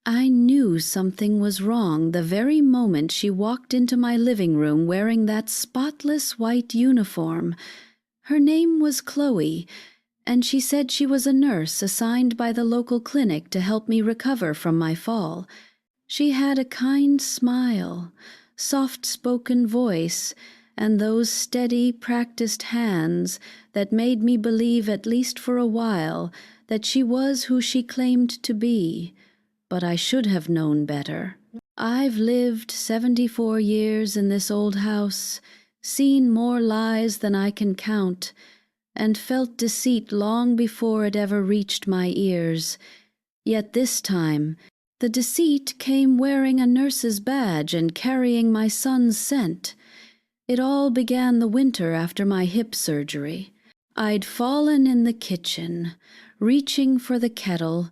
I knew something was wrong the very moment she walked into my living room wearing that spotless white uniform. Her name was Chloe, and she said she was a nurse assigned by the local clinic to help me recover from my fall. She had a kind smile, soft-spoken voice, and those steady, practiced hands that made me believe, at least for a while, that she was who she claimed to be. But I should have known better. I've lived 74 years in this old house, seen more lies than I can count, and felt deceit long before it ever reached my ears. Yet this time, the deceit came wearing a nurse's badge and carrying my son's scent. It all began the winter after my hip surgery. I'd fallen in the kitchen, reaching for the kettle,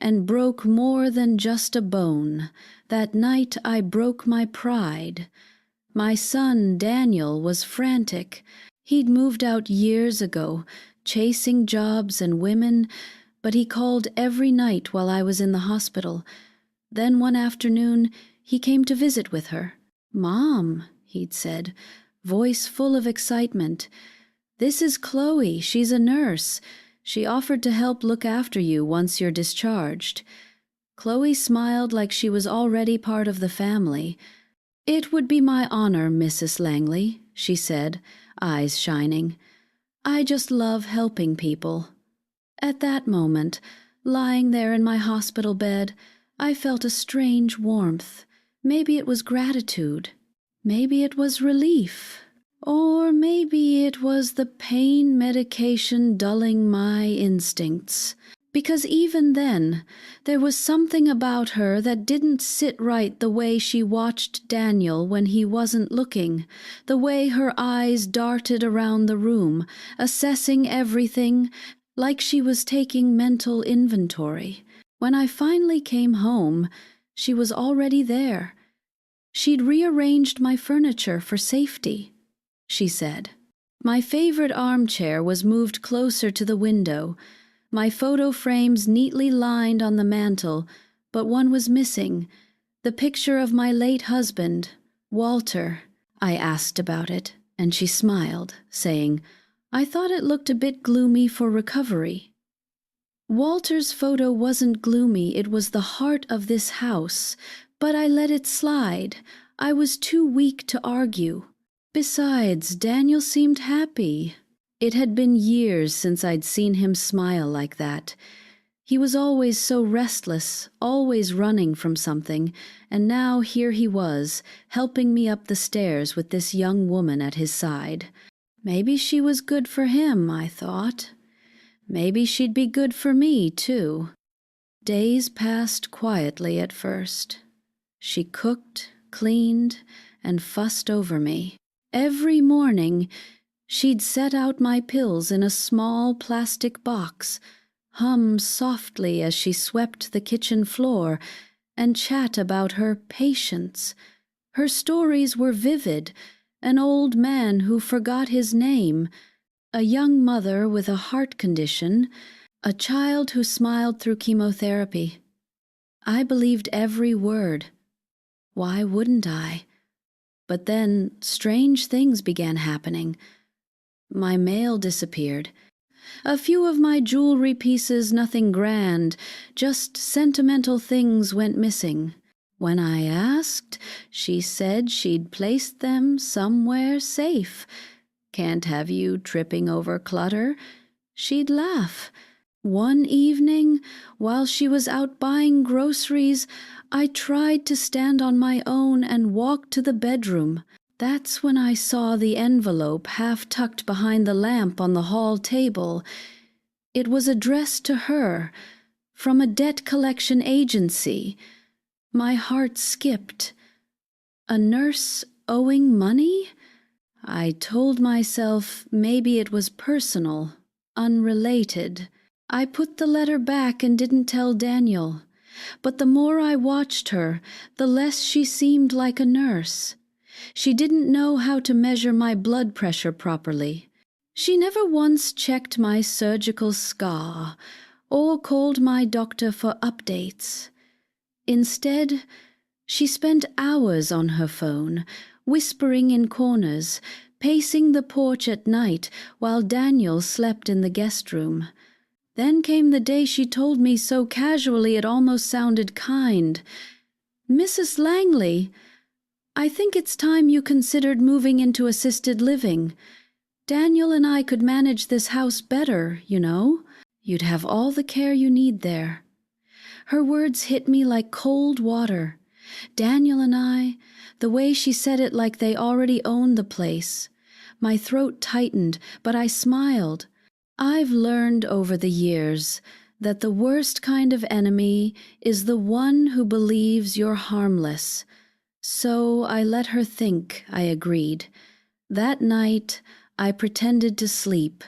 and broke more than just a bone. That night I broke my pride. My son, Daniel, was frantic. He'd moved out years ago, chasing jobs and women, but he called every night while I was in the hospital. Then one afternoon, he came to visit with her. "Mom," he'd said, voice full of excitement, "this is Chloe. She's a nurse. She offered to help look after you once you're discharged." Chloe smiled like she was already part of the family. "It would be my honor, Mrs. Langley," she said, eyes shining. "I just love helping people." At that moment, lying there in my hospital bed, I felt a strange warmth. Maybe it was gratitude. Maybe it was relief. Or maybe it was the pain medication dulling my instincts. Because even then, there was something about her that didn't sit right, the way she watched Daniel when he wasn't looking, the way her eyes darted around the room, assessing everything, like she was taking mental inventory. When I finally came home, she was already there. She'd rearranged my furniture for safety, she said. My favorite armchair was moved closer to the window, my photo frames neatly lined on the mantel, but one was missing, the picture of my late husband, Walter. I asked about it, and she smiled, saying, "I thought it looked a bit gloomy for recovery." Walter's photo wasn't gloomy, it was the heart of this house, but I let it slide. I was too weak to argue. Besides, Daniel seemed happy. It had been years since I'd seen him smile like that. He was always so restless, always running from something, and now here he was, helping me up the stairs with this young woman at his side. Maybe she was good for him, I thought. Maybe she'd be good for me, too. Days passed quietly at first. She cooked, cleaned, and fussed over me. Every morning, she'd set out my pills in a small plastic box, hum softly as she swept the kitchen floor, and chat about her patients. Her stories were vivid: an old man who forgot his name, a young mother with a heart condition, a child who smiled through chemotherapy. I believed every word. Why wouldn't I? But then strange things began happening. My mail disappeared. A few of my jewelry pieces, nothing grand, just sentimental things, went missing. When I asked, she said she'd placed them somewhere safe. Can't have you tripping over clutter. She'd laugh. One evening, while she was out buying groceries, I tried to stand on my own and walk to the bedroom. That's when I saw the envelope half tucked behind the lamp on the hall table. It was addressed to her, from a debt collection agency. My heart skipped. A nurse owing money? I told myself maybe it was personal, unrelated. I put the letter back and didn't tell Daniel. But the more I watched her, the less she seemed like a nurse. She didn't know how to measure my blood pressure properly. She never once checked my surgical scar or called my doctor for updates. Instead, she spent hours on her phone, whispering in corners, pacing the porch at night while Daniel slept in the guest room. Then came the day she told me so casually it almost sounded kind. "Mrs. Langley, I think it's time you considered moving into assisted living. Daniel and I could manage this house better, you know. You'd have all the care you need there." Her words hit me like cold water. Daniel and I, the way she said it like they already owned the place. My throat tightened, but I smiled. I've learned over the years that the worst kind of enemy is the one who believes you're harmless. So I let her think, I agreed. That night, I pretended to sleep.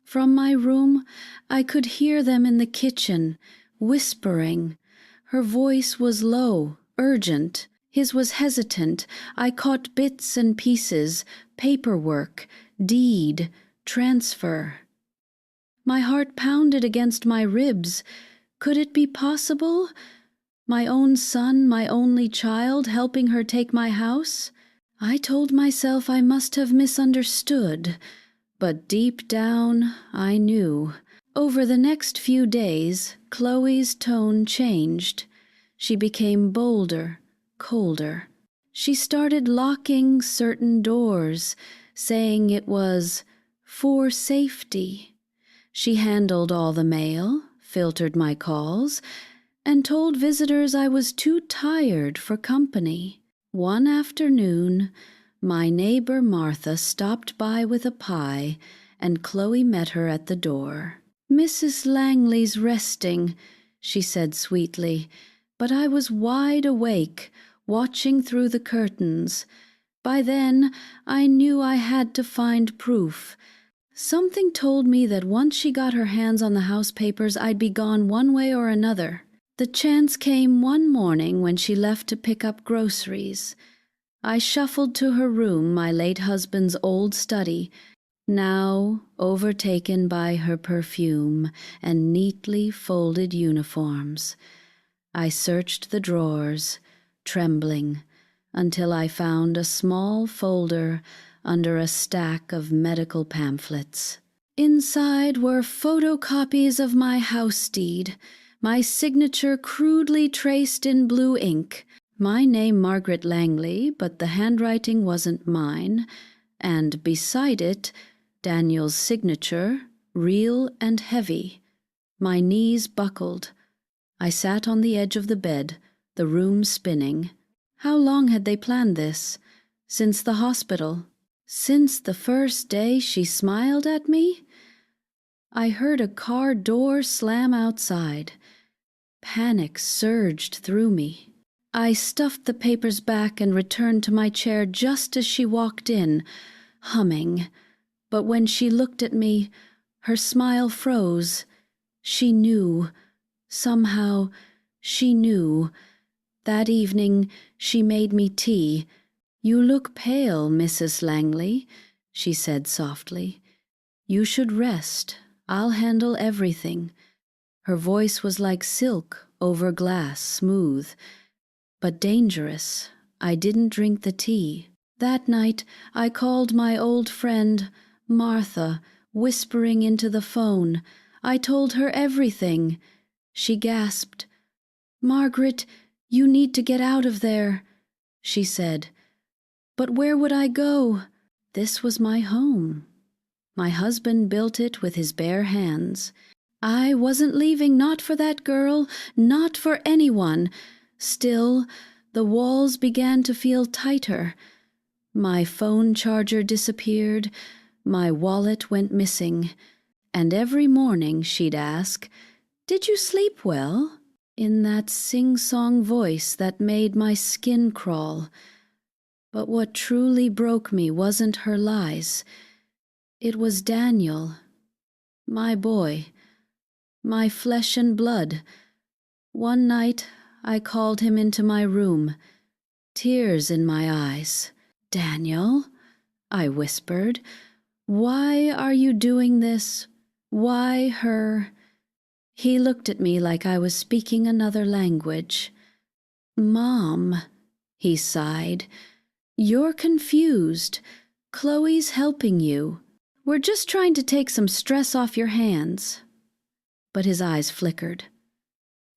From my room, I could hear them in the kitchen, whispering. Her voice was low, urgent. His was hesitant. I caught bits and pieces, paperwork, deed, transfer. My heart pounded against my ribs. Could it be possible? My own son, my only child, helping her take my house? I told myself I must have misunderstood, but deep down I knew. Over the next few days, Chloe's tone changed. She became bolder, colder. She started locking certain doors, saying it was for safety. She handled all the mail, filtered my calls, and told visitors I was too tired for company. One afternoon, my neighbor Martha stopped by with a pie, and Chloe met her at the door. "Mrs. Langley's resting," she said sweetly, but I was wide awake, watching through the curtains. By then, I knew I had to find proof. Something told me that once she got her hands on the house papers, I'd be gone one way or another. The chance came one morning when she left to pick up groceries. I shuffled to her room, my late husband's old study, now overtaken by her perfume and neatly folded uniforms. I searched the drawers, trembling, until I found a small folder under a stack of medical pamphlets. Inside were photocopies of my house deed, my signature crudely traced in blue ink. My name Margaret Langley, but the handwriting wasn't mine, and beside it, Daniel's signature, real and heavy. My knees buckled. I sat on the edge of the bed, the room spinning. How long had they planned this? Since the hospital? Since the first day she smiled at me? I heard a car door slam outside. Panic surged through me. I stuffed the papers back and returned to my chair just as she walked in, humming. But when she looked at me, her smile froze. She knew. Somehow, she knew. That evening, she made me tea. "You look pale, Mrs. Langley," she said softly. "You should rest. I'll handle everything." Her voice was like silk over glass, smooth, but dangerous. I didn't drink the tea. That night, I called my old friend, Martha, whispering into the phone. I told her everything. She gasped. "Margaret, you need to get out of there," she said. But where would I go? This was my home. My husband built it with his bare hands. I wasn't leaving, not for that girl, not for anyone. Still, the walls began to feel tighter. My phone charger disappeared. My wallet went missing. And every morning she'd ask, "Did you sleep well?" in that sing-song voice that made my skin crawl. But what truly broke me wasn't her lies. It was Daniel, my boy, my flesh and blood. One night I called him into my room, tears in my eyes. "Daniel," I whispered, "why are you doing this? Why her?" He looked at me like I was speaking another language. Mom, he sighed, you're confused. Chloe's helping you. We're just trying to take some stress off your hands. But his eyes flickered.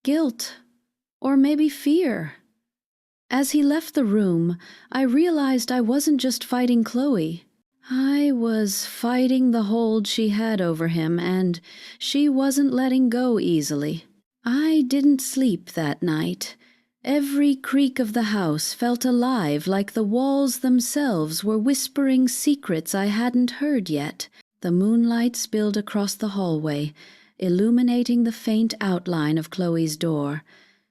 Guilt, or maybe fear. As he left the room, I realized I wasn't just fighting Chloe. I was fighting the hold she had over him, and she wasn't letting go easily. I didn't sleep that night. Every creak of the house felt alive, like the walls themselves were whispering secrets I hadn't heard yet. The moonlight spilled across the hallway, illuminating the faint outline of Chloe's door.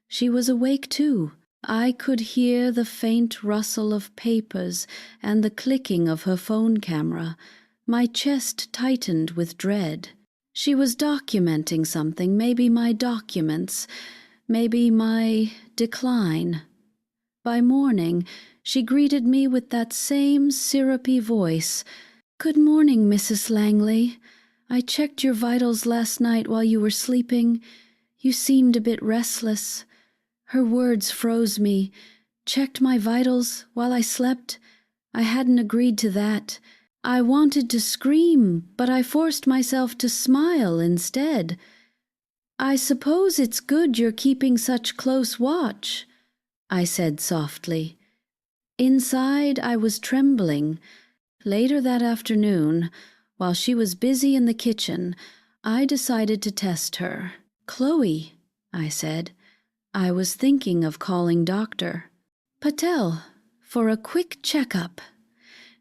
She was awake too. I could hear the faint rustle of papers and the clicking of her phone camera. My chest tightened with dread. She was documenting something, maybe my documents, maybe my decline. By morning, she greeted me with that same syrupy voice. "Good morning, Mrs. Langley. I checked your vitals last night while you were sleeping. You seemed a bit restless." Her words froze me. Checked my vitals while I slept? I hadn't agreed to that. I wanted to scream, but I forced myself to smile instead. "I suppose it's good you're keeping such close watch," I said softly. Inside, I was trembling. Later that afternoon, while she was busy in the kitchen, I decided to test her. "Chloe," I said, "I was thinking of calling Dr. Patel for a quick checkup.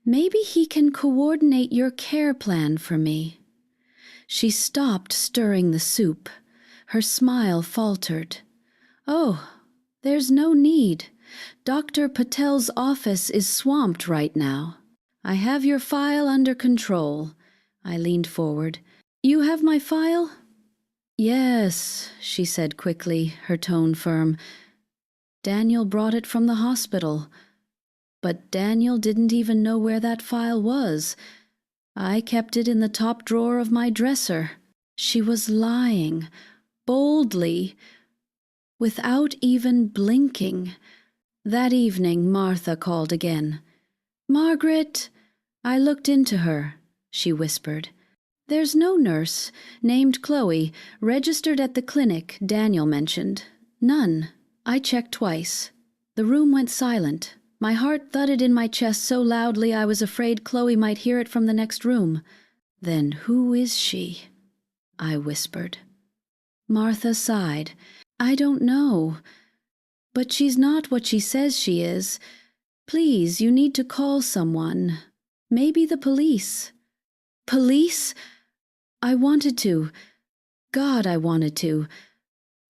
Maybe he can coordinate your care plan for me." She stopped stirring the soup. Her smile faltered. "Oh, there's no need. Dr. Patel's office is swamped right now. I have your file under control." I leaned forward. "You have my file?" "Yes," she said quickly, her tone firm. "Daniel brought it from the hospital." But Daniel didn't even know where that file was. I kept it in the top drawer of my dresser. She was lying, boldly, without even blinking. That evening, Martha called again. "Margaret." I looked into her. She whispered. "There's no nurse named Chloe registered at the clinic Daniel mentioned. None." I checked twice. The room went silent. My heart thudded in my chest so loudly I was afraid Chloe might hear it from the next room. "Then who is she?" I whispered. Martha sighed. "I don't know. But she's not what she says she is. Please, you need to call someone. Maybe the police." "Police?" I wanted to. God, I wanted to.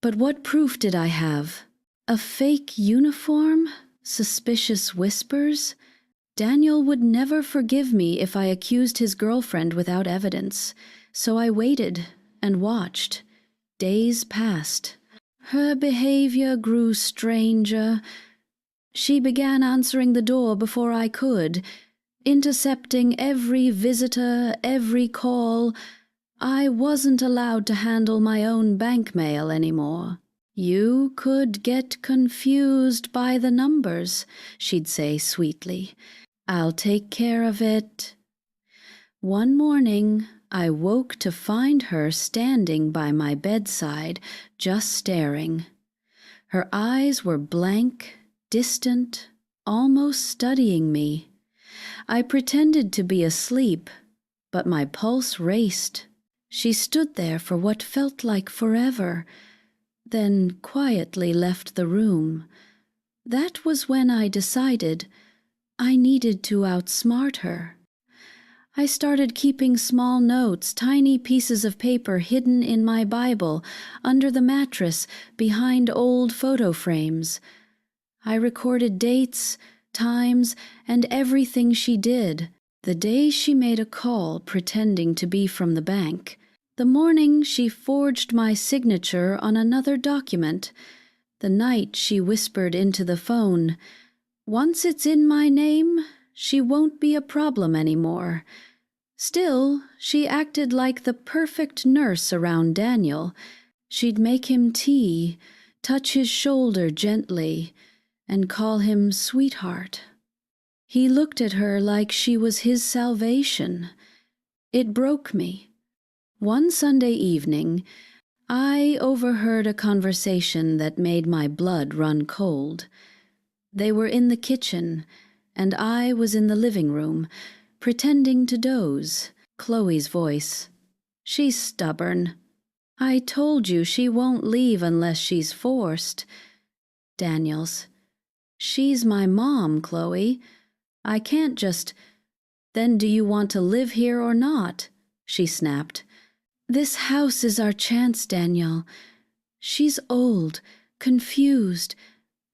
But what proof did I have? A fake uniform? Suspicious whispers? Daniel would never forgive me if I accused his girlfriend without evidence. So I waited and watched. Days passed. Her behavior grew stranger. She began answering the door before I could, intercepting every visitor, every call. I wasn't allowed to handle my own bank mail anymore. "You could get confused by the numbers," she'd say sweetly. "I'll take care of it." One morning, I woke to find her standing by my bedside, just staring. Her eyes were blank, distant, almost studying me. I pretended to be asleep, but my pulse raced. She stood there for what felt like forever, then quietly left the room. That was when I decided I needed to outsmart her. I started keeping small notes, tiny pieces of paper hidden in my Bible, under the mattress, behind old photo frames. I recorded dates, times, and everything she did. The day she made a call pretending to be from the bank. The morning she forged my signature on another document. The night she whispered into the phone, "Once it's in my name, she won't be a problem anymore." Still, she acted like the perfect nurse around Daniel. She'd make him tea, touch his shoulder gently, and call him sweetheart. He looked at her like she was his salvation. It broke me. One Sunday evening, I overheard a conversation that made my blood run cold. They were in the kitchen, and I was in the living room, pretending to doze. Chloe's voice. "She's stubborn. I told you she won't leave unless she's forced." Daniel's. "She's my mom, Chloe. I can't just—" "Then do you want to live here or not?" she snapped. "This house is our chance, Daniel. She's old, confused.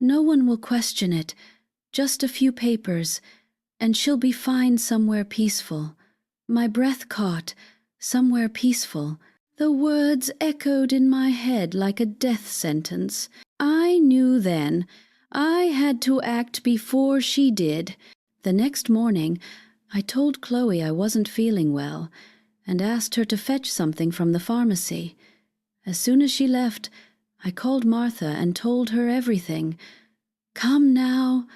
No one will question it. Just a few papers, and she'll be fine somewhere peaceful." My breath caught. Somewhere peaceful. The words echoed in my head like a death sentence. I knew then. I had to act before she did. The next morning, I told Chloe I wasn't feeling well, and asked her to fetch something from the pharmacy. As soon as she left, I called Martha and told her everything. "Come now,"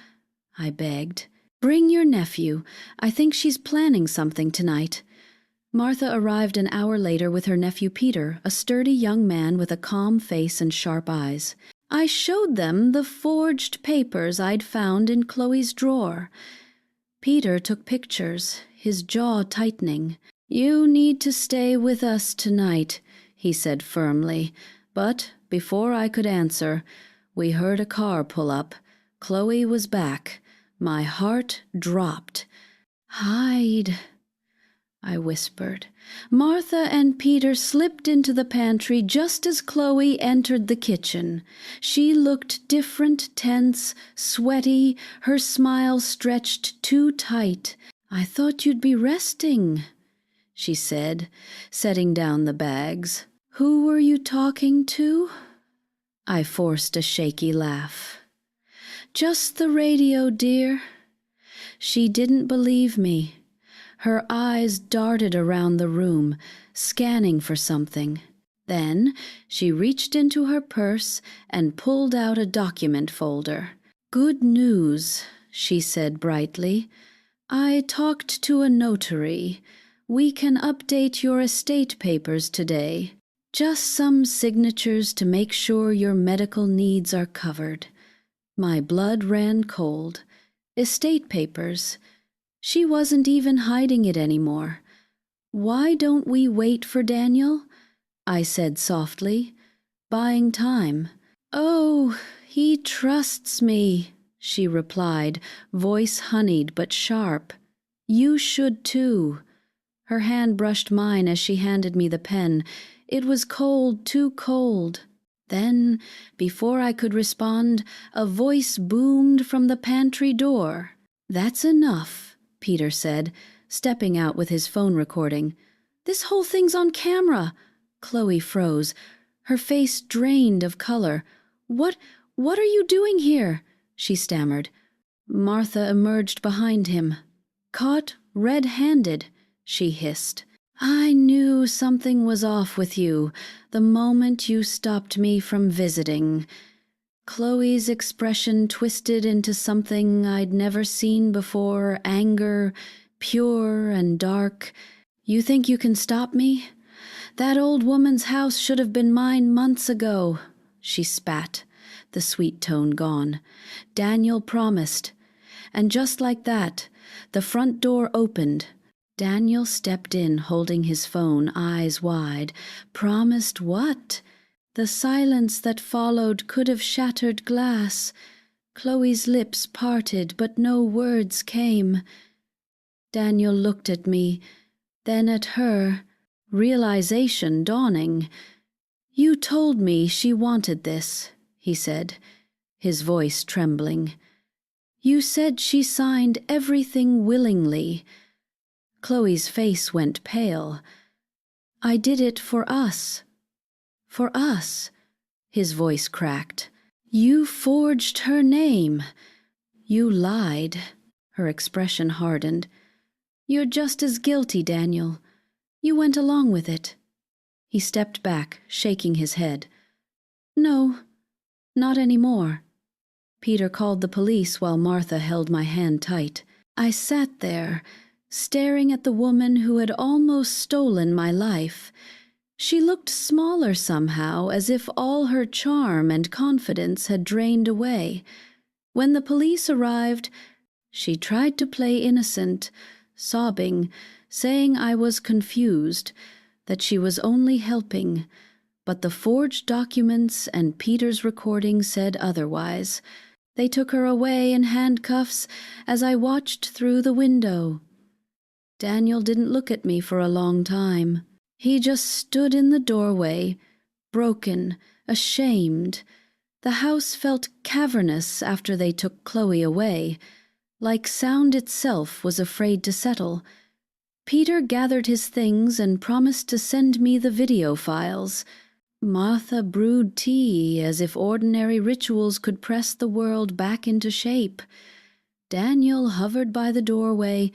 I begged. "Bring your nephew. I think she's planning something tonight." Martha arrived an hour later with her nephew Peter, a sturdy young man with a calm face and sharp eyes. I showed them the forged papers I'd found in Chloe's drawer. Peter took pictures, his jaw tightening. "You need to stay with us tonight," he said firmly. But before I could answer, we heard a car pull up. Chloe was back. My heart dropped. "Hide," I whispered. Martha and Peter slipped into the pantry just as Chloe entered the kitchen. She looked different, tense, sweaty, her smile stretched too tight. "I thought you'd be resting," she said, setting down the bags. "Who were you talking to?" I forced a shaky laugh. "Just the radio, dear." She didn't believe me. Her eyes darted around the room, scanning for something. Then she reached into her purse and pulled out a document folder. "Good news," she said brightly. "I talked to a notary. We can update your estate papers today. Just some signatures to make sure your medical needs are covered." My blood ran cold. Estate papers. She wasn't even hiding it anymore. "Why don't we wait for Daniel?" I said softly, buying time. "Oh, he trusts me," she replied, voice honeyed but sharp. "You should too." Her hand brushed mine as she handed me the pen. It was cold, too cold. Then, before I could respond, a voice boomed from the pantry door. "That's enough," Peter said, stepping out with his phone recording. "This whole thing's on camera." Chloe froze, her face drained of color. What are you doing here?" she stammered. Martha emerged behind him. "Caught red-handed," she hissed. "I knew something was off with you the moment you stopped me from visiting." Chloe's expression twisted into something I'd never seen before, anger, pure and dark. "You think you can stop me? That old woman's house should have been mine months ago." She spat, the sweet tone gone. "Daniel promised." And just like that, the front door opened. Daniel stepped in, holding his phone, eyes wide. Promised what? The silence that followed could have shattered glass. Chloe's lips parted, but no words came. Daniel looked at me, then at her, realization dawning. "You told me she wanted this," he said, his voice trembling. "You said she signed everything willingly." Chloe's face went pale. "I did it for us. For us." His voice cracked. "You forged her name. You lied." Her expression hardened. "You're just as guilty, Daniel. You went along with it." He stepped back, shaking his head. "No, Not anymore. Peter called the police while Martha held my hand tight. I sat there, staring at the woman who had almost stolen my life. She looked smaller somehow, as if all her charm and confidence had drained away. When the police arrived, she tried to play innocent, sobbing, saying I was confused, that she was only helping, but the forged documents and Peter's recording said otherwise. They took her away in handcuffs as I watched through the window. Daniel didn't look at me for a long time. He just stood in the doorway, broken, ashamed. The house felt cavernous after they took Chloe away, like sound itself was afraid to settle. Peter gathered his things and promised to send me the video files. Martha brewed tea as if ordinary rituals could press the world back into shape. Daniel hovered by the doorway,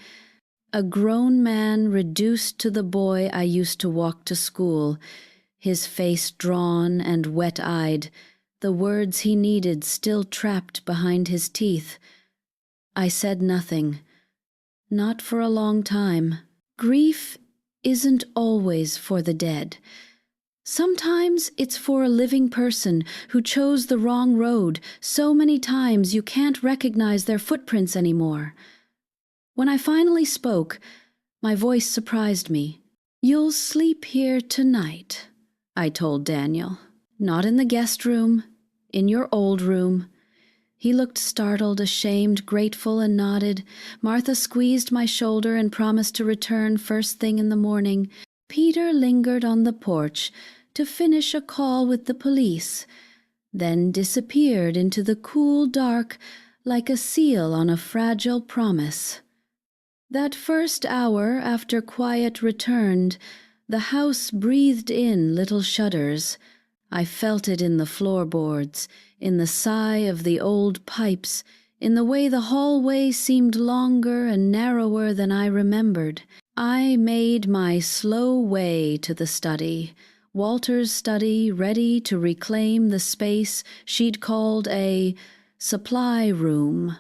a grown man reduced to the boy I used to walk to school, his face drawn and wet-eyed, the words he needed still trapped behind his teeth. I said nothing. Not for a long time. Grief isn't always for the dead. Sometimes it's for a living person who chose the wrong road so many times you can't recognize their footprints anymore. When I finally spoke, my voice surprised me. "You'll sleep here tonight," I told Daniel. "Not in the guest room, in your old room." He looked startled, ashamed, grateful, and nodded. Martha squeezed my shoulder and promised to return first thing in the morning. Peter lingered on the porch to finish a call with the police, then disappeared into the cool dark like a seal on a fragile promise. That first hour after quiet returned, the house breathed in little shudders. I felt it in the floorboards, in the sigh of the old pipes, in the way the hallway seemed longer and narrower than I remembered. I made my slow way to the study, Walter's study, ready to reclaim the space she'd called a supply room.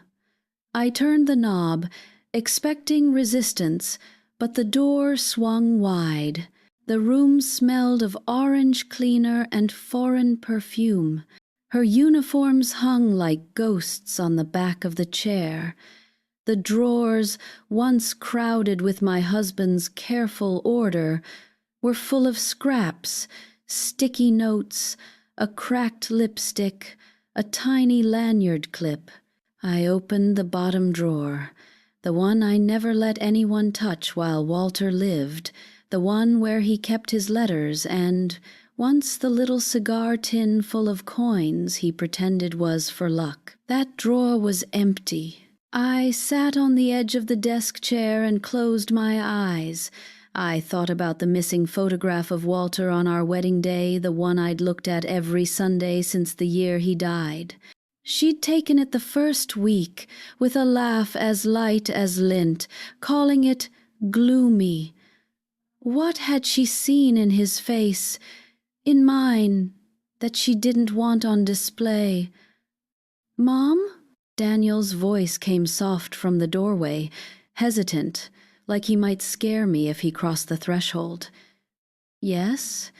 I turned the knob, expecting resistance, but the door swung wide. The room smelled of orange cleaner and foreign perfume. Her uniforms hung like ghosts on the back of the chair. The drawers, once crowded with my husband's careful order, were full of scraps, sticky notes, a cracked lipstick, a tiny lanyard clip. I opened the bottom drawer, the one I never let anyone touch while Walter lived, the one where he kept his letters and, once, the little cigar tin full of coins he pretended was for luck. That drawer was empty. I sat on the edge of the desk chair and closed my eyes. I thought about the missing photograph of Walter on our wedding day, the one I'd looked at every Sunday since the year he died. She'd taken it the first week, with a laugh as light as lint, calling it gloomy. What had she seen in his face, in mine, that she didn't want on display? "Mom?" Daniel's voice came soft from the doorway, hesitant, like he might scare me if he crossed the threshold. "Yes?"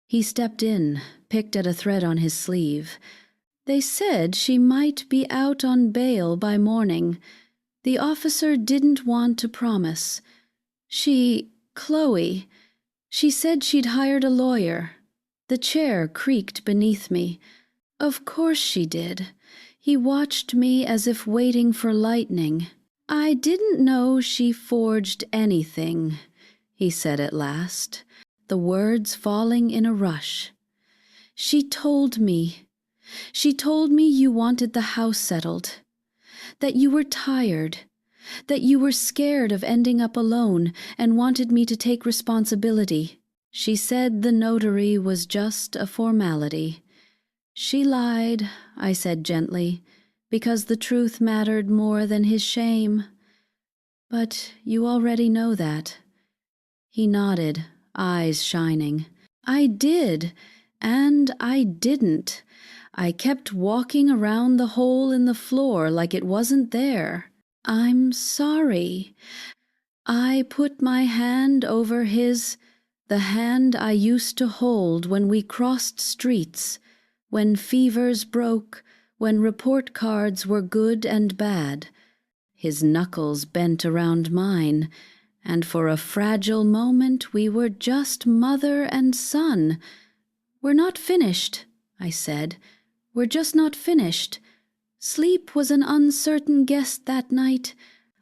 He stepped in, picked at a thread on his sleeve. "They said she might be out on bail by morning. The officer didn't want to promise. Chloe, she said she'd hired a lawyer." The chair creaked beneath me. Of course she did. He watched me as if waiting for lightning. "I didn't know she forged anything," he said at last, the words falling in a rush. She told me you wanted the house settled, that you were tired, that you were scared of ending up alone and wanted me to take responsibility. She said the notary was just a formality. She lied," I said gently, "because the truth mattered more than his shame. But you already know that." He nodded, eyes shining. "I did, and I didn't. I kept walking around the hole in the floor like it wasn't there. I'm sorry. I put my hand over his, the hand I used to hold when we crossed streets, when fevers broke, when report cards were good and bad. His knuckles bent around mine, and for a fragile moment we were just mother and son. We're not finished, I said. We're just not finished. Sleep was an uncertain guest that night.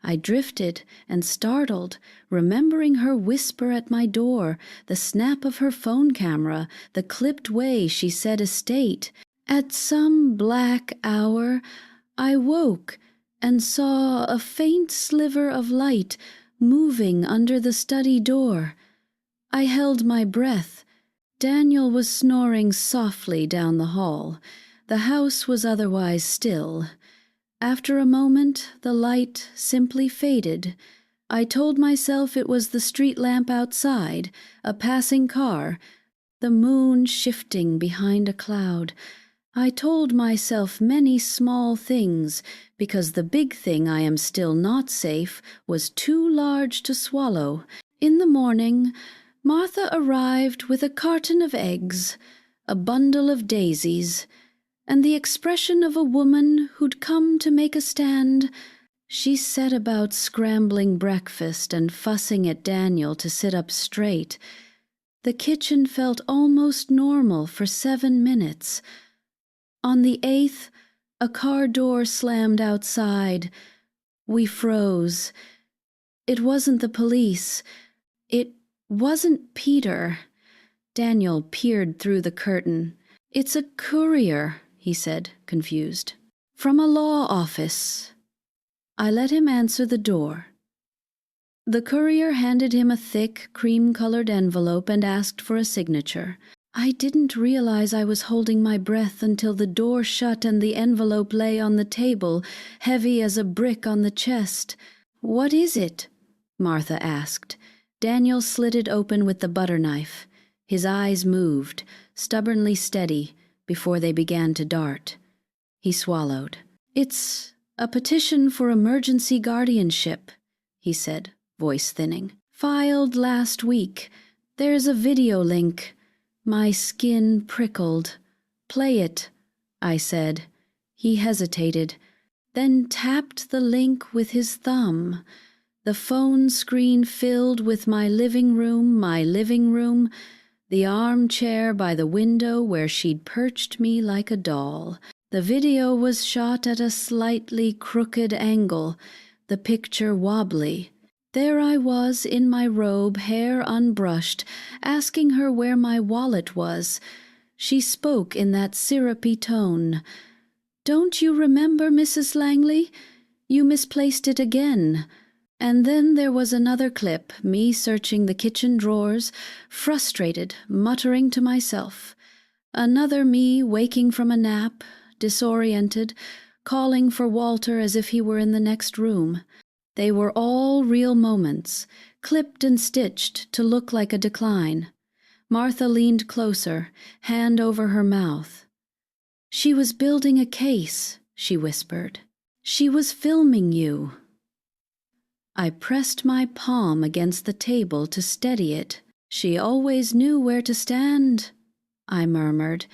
I drifted and startled, remembering her whisper at my door, the snap of her phone camera, the clipped way she said estate. At some black hour, I woke and saw a faint sliver of light moving under the study door. I held my breath. Daniel was snoring softly down the hall. The house was otherwise still. After a moment, the light simply faded. I told myself it was the street lamp outside, a passing car, the moon shifting behind a cloud. I told myself many small things, because the big thing I am still not safe was too large to swallow. In the morning, Martha arrived with a carton of eggs, a bundle of daisies, and the expression of a woman who'd come to make a stand. She set about scrambling breakfast and fussing at Daniel to sit up straight. The kitchen felt almost normal for 7 minutes. On the 8th, a car door slammed outside. We froze. It wasn't the police. It wasn't Peter. Daniel peered through the curtain. It's a courier, he said, confused. From a law office. I let him answer the door. The courier handed him a thick, cream-colored envelope and asked for a signature. I didn't realize I was holding my breath until the door shut and the envelope lay on the table, heavy as a brick on the chest. What is it? Martha asked. Daniel slit it open with the butter knife. His eyes moved, stubbornly steady, before they began to dart. He swallowed. It's a petition for emergency guardianship, he said, voice thinning. Filed last week. There's a video link. My skin prickled. Play it, I said. He hesitated, then tapped the link with his thumb. The phone screen filled with my living room, the armchair by the window where she'd perched me like a doll. The video was shot at a slightly crooked angle, the picture wobbly. There I was in my robe, hair unbrushed, asking her where my wallet was. She spoke in that syrupy tone. Don't you remember, Mrs. Langley? You misplaced it again. And then there was another clip, me searching the kitchen drawers, frustrated, muttering to myself. Another me waking from a nap, disoriented, calling for Walter as if he were in the next room. They were all real moments, clipped and stitched to look like a decline. Martha leaned closer, hand over her mouth. She was building a case, she whispered. She was filming you. I pressed my palm against the table to steady it. She always knew where to stand, I murmured.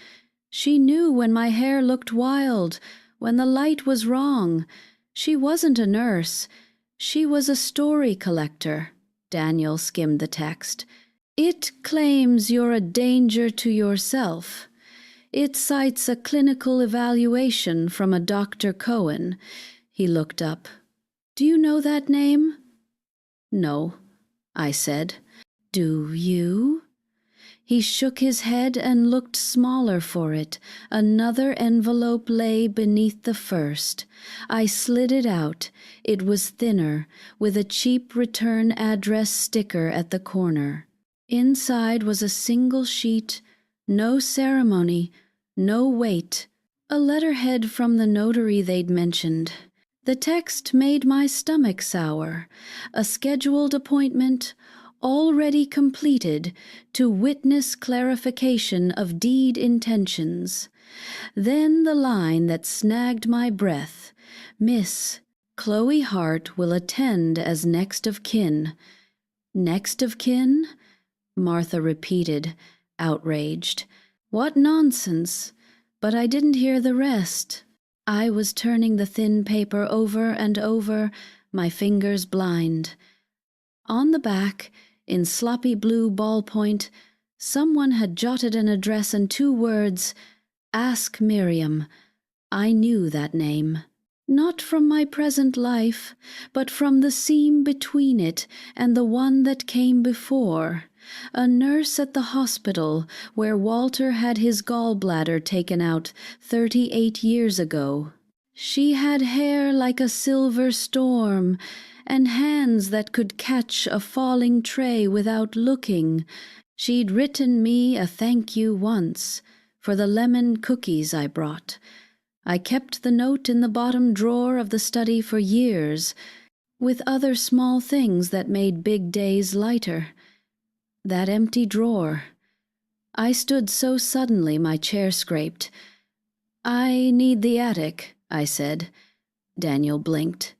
She knew when my hair looked wild, when the light was wrong. She wasn't a nurse. She was a story collector. Daniel skimmed the text. It claims you're a danger to yourself. It cites a clinical evaluation from a Dr. Cohen. He looked up. Do you know that name? No, I said. Do you? He shook his head and looked smaller for it. Another envelope lay beneath the first. I slid it out. It was thinner, with a cheap return address sticker at the corner. Inside was a single sheet, no ceremony, no weight, a letterhead from the notary they'd mentioned. The text made my stomach sour. A scheduled appointment, already completed, to witness clarification of deed intentions. Then the line that snagged my breath, Miss Chloe Hart will attend as next of kin. Next of kin? Martha repeated, outraged. What nonsense! But I didn't hear the rest. I was turning the thin paper over and over, my fingers blind. On the back, in sloppy blue ballpoint, someone had jotted an address and 2 words, Ask Miriam. I knew that name. Not from my present life, but from the seam between it and the one that came before. A nurse at the hospital where Walter had his gallbladder taken out 38 years ago. She had hair like a silver storm, and hands that could catch a falling tray without looking. She'd written me a thank you once for the lemon cookies I brought. I kept the note in the bottom drawer of the study for years, with other small things that made big days lighter. That empty drawer. I stood so suddenly my chair scraped. I need the attic, I said. Daniel blinked.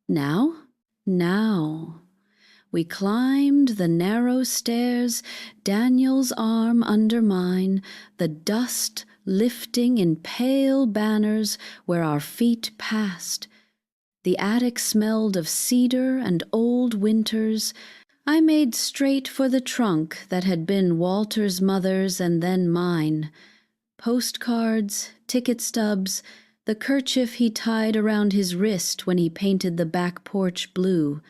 Now? Now. We climbed the narrow stairs, Daniel's arm under mine, the dust lifting in pale banners where our feet passed. The attic smelled of cedar and old winters. I made straight for the trunk that had been Walter's mother's and then mine. Postcards, ticket stubs, the kerchief he tied around his wrist when he painted the back porch blue.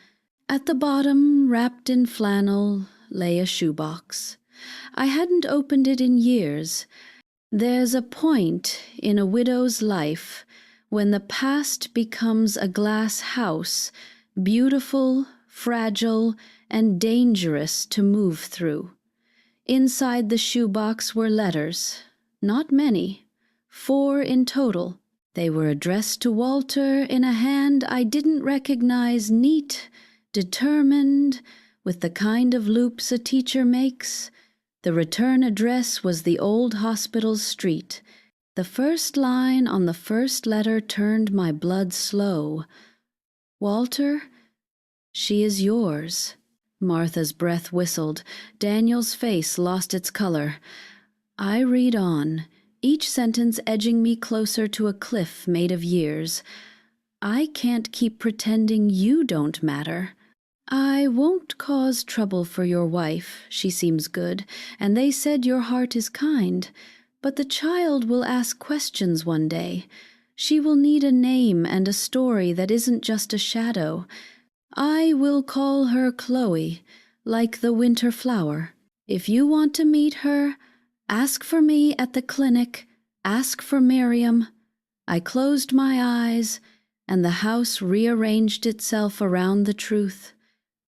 At the bottom, wrapped in flannel, lay a shoebox. I hadn't opened it in years. There's a point in a widow's life when the past becomes a glass house, beautiful, fragile, and dangerous to move through. Inside the shoebox were letters, not many, 4 in total. They were addressed to Walter in a hand I didn't recognize, neat, determined, with the kind of loops a teacher makes. The return address was the old hospital's street. The first line on the first letter turned my blood slow. Walter, she is yours. Martha's breath whistled. Daniel's face lost its color. I read on, each sentence edging me closer to a cliff made of years. I can't keep pretending you don't matter. I won't cause trouble for your wife, she seems good, and they said your heart is kind, but the child will ask questions one day. She will need a name and a story that isn't just a shadow. I will call her Chloe, like the winter flower. If you want to meet her, ask for me at the clinic, ask for Miriam. I closed my eyes, and the house rearranged itself around the truth.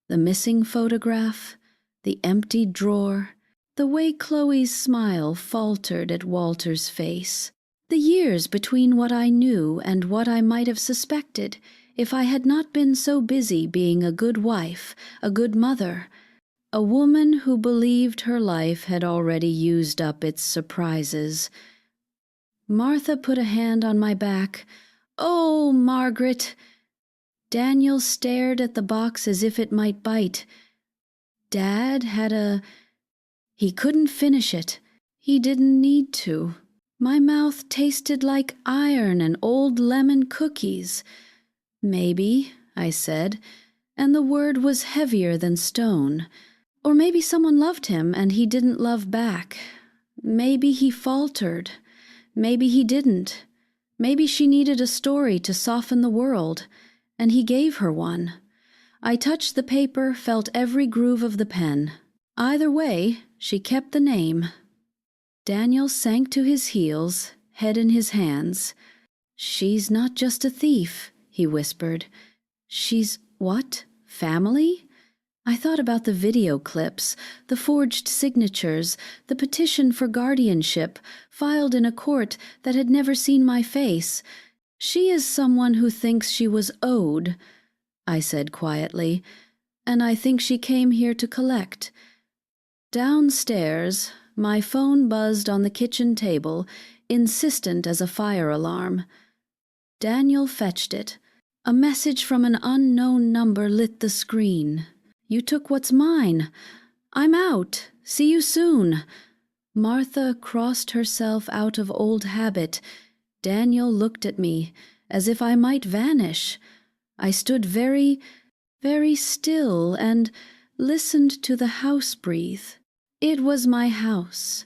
The missing photograph, the empty drawer, the way Chloe's smile faltered at Walter's face. The years between what I knew and what I might have suspected if I had not been so busy being a good wife, a good mother, a woman who believed her life had already used up its surprises. Martha put a hand on my back. "Oh, Margaret!" Daniel stared at the box as if it might bite. Dad had He couldn't finish it. He didn't need to. My mouth tasted like iron and old lemon cookies. Maybe, I said, and the word was heavier than stone. Or maybe someone loved him and he didn't love back. Maybe he faltered. Maybe he didn't. Maybe she needed a story to soften the world, and he gave her one. I touched the paper, felt every groove of the pen. Either way, she kept the name. Daniel sank to his heels, head in his hands. "She's not just a thief," he whispered. "She's what? Family?" I thought about the video clips, the forged signatures, the petition for guardianship, filed in a court that had never seen my face. "She is someone who thinks she was owed," I said quietly, "and I think she came here to collect." Downstairs, my phone buzzed on the kitchen table. insistent as a fire alarm. Daniel fetched it. A message from an unknown number lit the screen. "You took what's mine. I'm out. See you soon." Martha crossed herself out of old habit. Daniel looked at me, as if I might vanish. I stood very, very still and listened to the house breathe. It was my house.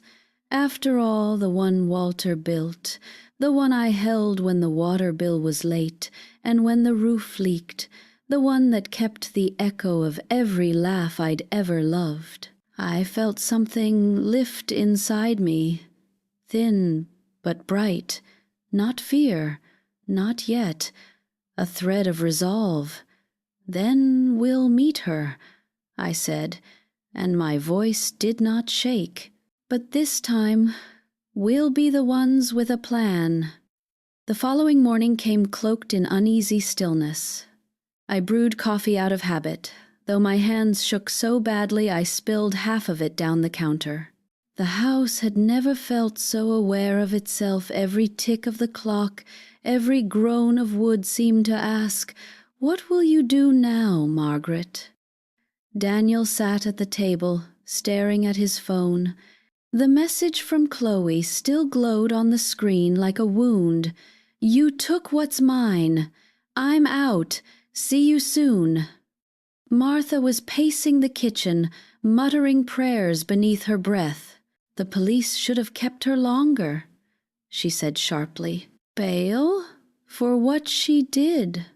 After all, the one Walter built, the one I held when the water bill was late and when the roof leaked, the one that kept the echo of every laugh I'd ever loved. I felt something lift inside me, thin but bright, not fear, not yet, a thread of resolve. "Then we'll meet her," I said, and my voice did not shake. "But this time, we'll be the ones with a plan." The following morning came cloaked in uneasy stillness. I brewed coffee out of habit, though my hands shook so badly I spilled half of it down the counter. The house had never felt so aware of itself. Every tick of the clock, every groan of wood seemed to ask, "What will you do now, Margaret?" Daniel sat at the table, staring at his phone. The message from Chloe still glowed on the screen like a wound. "You took what's mine. I'm out. See you soon." Martha was pacing the kitchen, muttering prayers beneath her breath. "The police should have kept her longer," she said sharply. "Bail? For what she did.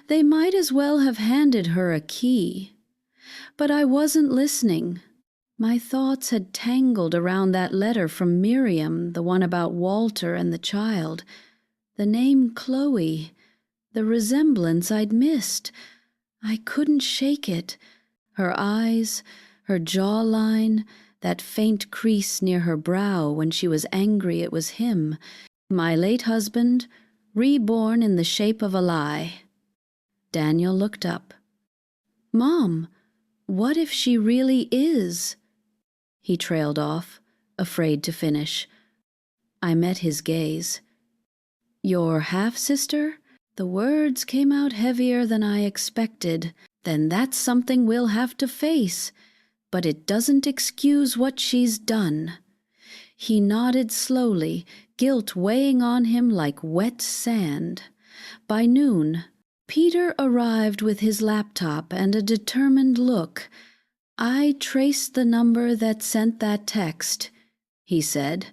They might as well have handed her a key." But I wasn't listening. My thoughts had tangled around that letter from Miriam, the one about Walter and the child. The name Chloe, the resemblance I'd missed. I couldn't shake it. Her eyes, her jawline, that faint crease near her brow when she was angry it was him, my late husband, reborn in the shape of a lie. Daniel looked up. "Mom, what if she really is?" He trailed off, afraid to finish. I met his gaze. "Your half-sister?" The words came out heavier than I expected. "Then that's something we'll have to face. But it doesn't excuse what she's done." He nodded slowly, guilt weighing on him like wet sand. By noon, Peter arrived with his laptop and a determined look. "I traced the number that sent that text," he said.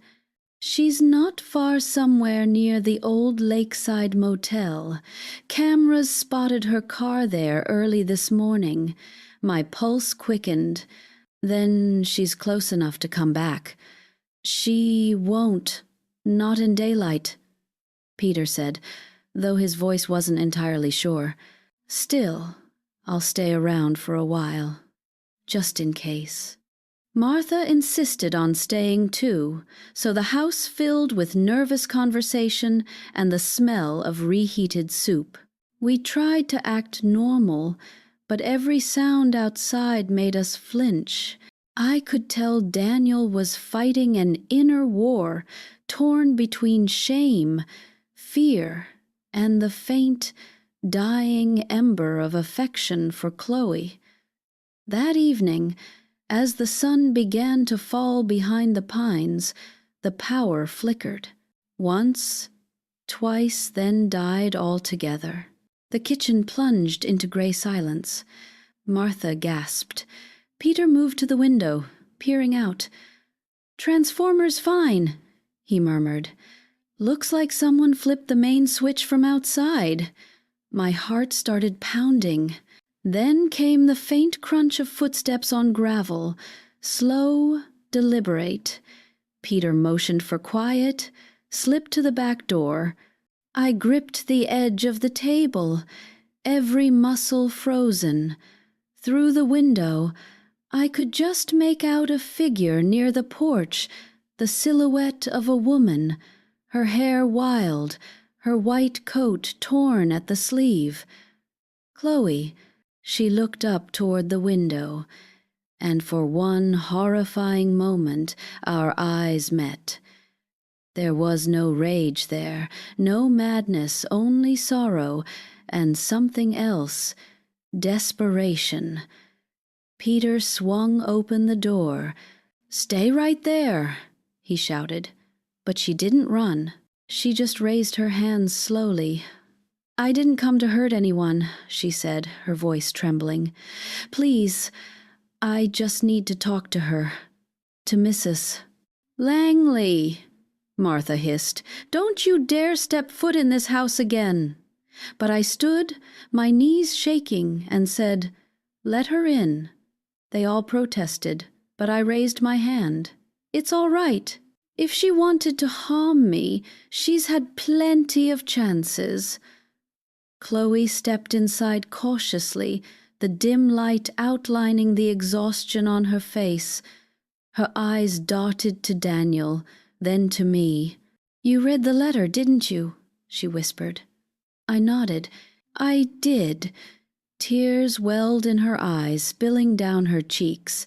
"She's not far somewhere near the old Lakeside Motel. Cameras spotted her car there early this morning." My pulse quickened. "Then she's close enough to come back." "She won't. Not in daylight," Peter said, though his voice wasn't entirely sure. "Still, I'll stay around for a while, just in case." Martha insisted on staying too, so the house filled with nervous conversation and the smell of reheated soup. We tried to act normal, but every sound outside made us flinch. I could tell Daniel was fighting an inner war, torn between shame, fear, and the faint, dying ember of affection for Chloe. That evening, as the sun began to fall behind the pines, the power flickered. Once, twice, then died altogether. The kitchen plunged into gray silence. Martha gasped. Peter moved to the window, peering out. "Transformer's fine," he murmured. "Looks like someone flipped the main switch from outside." My heart started pounding. Then came the faint crunch of footsteps on gravel, slow, deliberate. Peter motioned for quiet, slipped to the back door. I gripped the edge of the table, every muscle frozen. Through the window, I could just make out a figure near the porch, the silhouette of a woman, her hair wild, her white coat torn at the sleeve. Chloe. She looked up toward the window, and for one horrifying moment our eyes met. There was no rage there, no madness, only sorrow, and something else, desperation. Peter swung open the door. "Stay right there," he shouted. But she didn't run. She just raised her hands slowly. "I didn't come to hurt anyone," she said, her voice trembling. "Please, I just need to talk to her. To Mrs. "Langley," Martha hissed, "don't you dare step foot in this house again." But I stood, my knees shaking, and said, "Let her in." They all protested, but I raised my hand. "It's all right. If she wanted to harm me, she's had plenty of chances." Chloe stepped inside cautiously, the dim light outlining the exhaustion on her face. Her eyes darted to Daniel, then to me. "You read the letter, didn't you?" she whispered. I nodded. "I did." Tears welled in her eyes, spilling down her cheeks.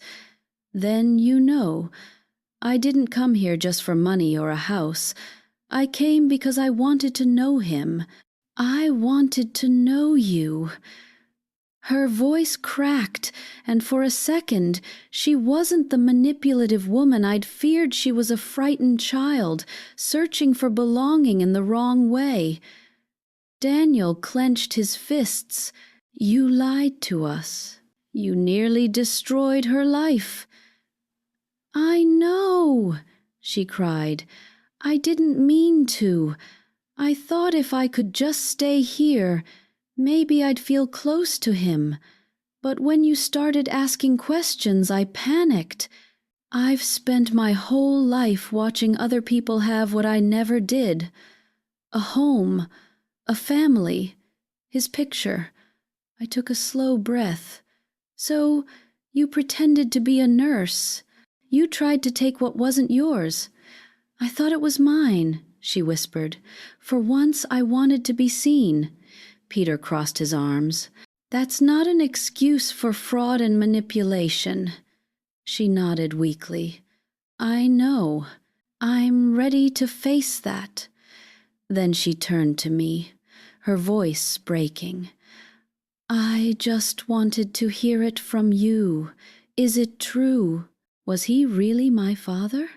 "Then you know. I didn't come here just for money or a house. I came because I wanted to know him. I wanted to know you." Her voice cracked, and for a second she wasn't the manipulative woman I'd feared. She was a frightened child, searching for belonging in the wrong way. Daniel clenched his fists. "You lied to us. You nearly destroyed her life." "I know," she cried. "I didn't mean to. I thought if I could just stay here, maybe I'd feel close to him. But when you started asking questions, I panicked. I've spent my whole life watching other people have what I never did. A home, a family, his picture." I took a slow breath. "So you pretended to be a nurse. You tried to take what wasn't yours." "I thought it was mine," she whispered. "For once I wanted to be seen." Peter crossed his arms. "That's not an excuse for fraud and manipulation." She nodded weakly. "I know. I'm ready to face that." Then she turned to me, her voice breaking. "I just wanted to hear it from you. Is it true? Was he really my father?"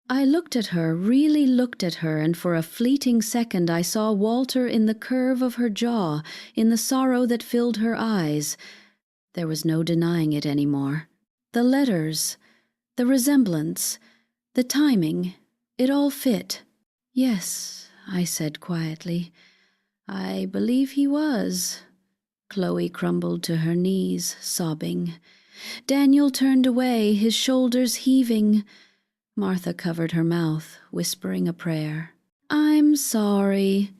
I looked at her, really looked at her, and for a fleeting second I saw Walter in the curve of her jaw, in the sorrow that filled her eyes. There was no denying it anymore. The letters, the resemblance, the timing, it all fit. "Yes," I said quietly. "I believe he was." Chloe crumbled to her knees, sobbing. Daniel turned away, his shoulders heaving. Martha covered her mouth, whispering a prayer. "I'm sorry,"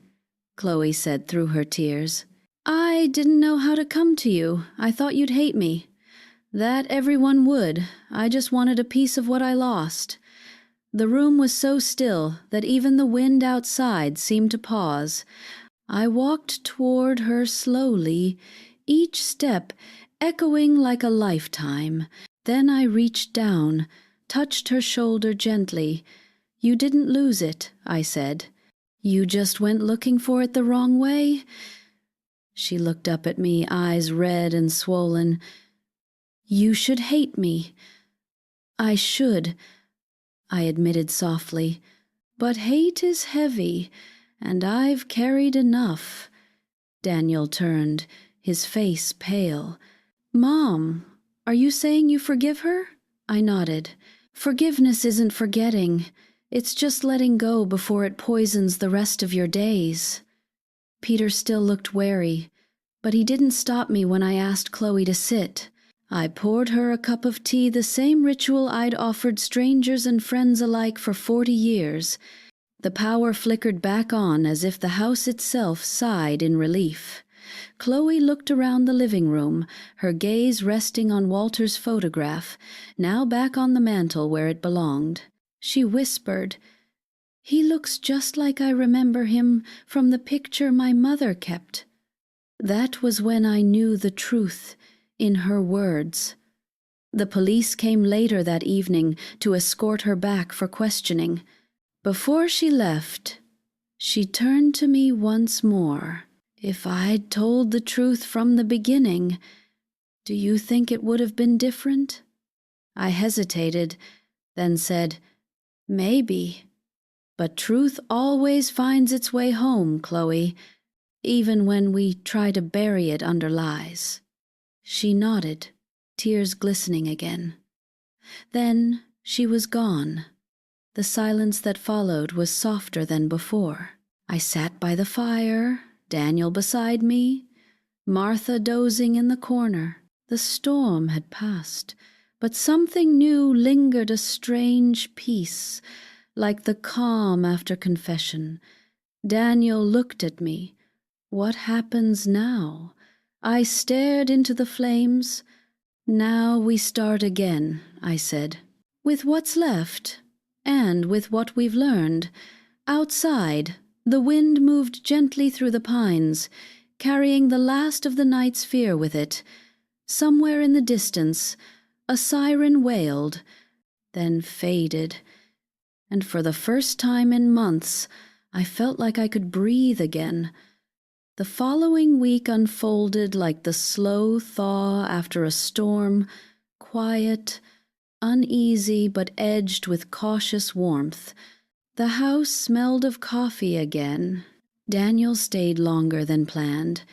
Chloe said through her tears. "I didn't know how to come to you. I thought you'd hate me. That everyone would. I just wanted a piece of what I lost." The room was so still that even the wind outside seemed to pause. I walked toward her slowly, each step echoing like a lifetime. Then I reached down, touched her shoulder gently. "You didn't lose it," I said. "You just went looking for it the wrong way?" She looked up at me, eyes red and swollen. "You should hate me." "I should," I admitted softly. "But hate is heavy, and I've carried enough." Daniel turned, his face pale. "Mom, are you saying you forgive her?" I nodded. "Forgiveness isn't forgetting. It's just letting go before it poisons the rest of your days." Peter still looked wary, but he didn't stop me when I asked Chloe to sit. I poured her a cup of tea, the same ritual I'd offered strangers and friends alike for 40 years. The power flickered back on as if the house itself sighed in relief. Chloe looked around the living room, her gaze resting on Walter's photograph, now back on the mantel where it belonged. She whispered, "He looks just like I remember him from the picture my mother kept." That was when I knew the truth in her words. The police came later that evening to escort her back for questioning. Before she left, she turned to me once more. If I'd told the truth from the beginning, do you think it would have been different? I hesitated, then said, maybe. But truth always finds its way home, Chloe, even when we try to bury it under lies. She nodded, tears glistening again. Then she was gone. The silence that followed was softer than before. I sat by the fire, Daniel beside me, Martha dozing in the corner. The storm had passed, but something new lingered, a strange peace, like the calm after confession. Daniel looked at me. What happens now? I stared into the flames. Now we start again, I said. With what's left, and with what we've learned. Outside, the wind moved gently through the pines, carrying the last of the night's fear with it. Somewhere in the distance, a siren wailed, then faded, and for the first time in months, I felt like I could breathe again. The following week unfolded like the slow thaw after a storm, quiet, uneasy but edged with cautious warmth. The house smelled of coffee again. Daniel stayed longer than planned,